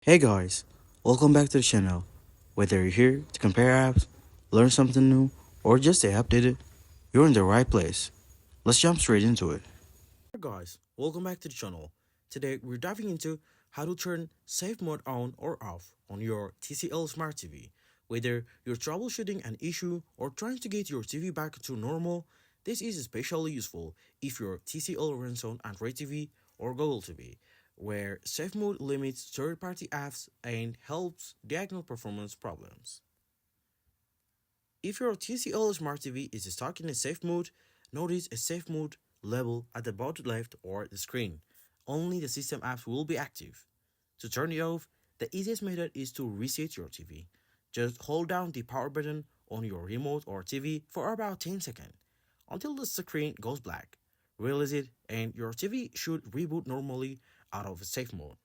Hey guys, welcome back to the channel. Whether you're here to compare apps, learn something new, or just stay updated, you're in the right place. Let's jump straight into it. Hey guys, welcome back to the channel. Today we're diving into how to turn safe mode on or off on your TCL Smart TV. Whether you're troubleshooting an issue or trying to get your TV back to normal, this is especially useful if your TCL runs on Android TV or Google TV, where safe mode limits third-party apps and helps diagnose performance problems. If your TCL Smart TV is stuck in a safe mode, notice a safe mode label at the bottom left or the screen. Only the system apps will be active. To turn it off, the easiest method is to reset your TV. Just hold down the power button on your remote or TV for about 10 seconds until the screen goes black. Release it and your TV should reboot normally out of safe mode.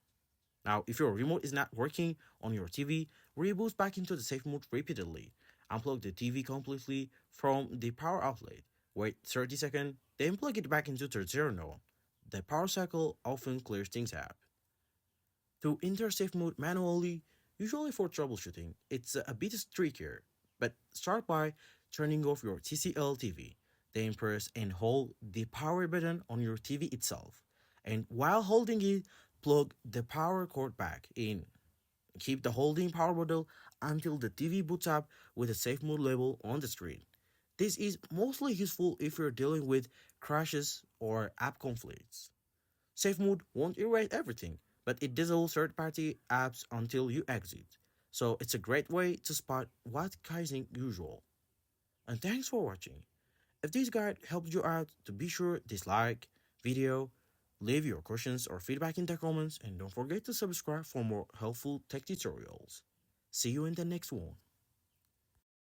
Now, if your remote is not working on your TV, reboot back into the safe mode repeatedly. Unplug the TV completely from the power outlet. Wait 30 seconds, then plug it back into the zero node. The power cycle often clears things out. To enter safe mode manually, usually for troubleshooting, it's a bit trickier, but start by turning off your TCL TV. Then press and hold the power button on your TV itself. And while holding it, plug the power cord back in. Keep the holding power button until the TV boots up with a safe mode label on the screen. This is mostly useful if you're dealing with crashes or app conflicts. Safe mode won't erase everything, but it disables third-party apps until you exit. So it's a great way to spot what isn't usual. And thanks for watching. If this guide helped you out, to be sure dislike video, leave your questions or feedback in the comments, and don't forget to subscribe for more helpful tech tutorials. See you in the next one.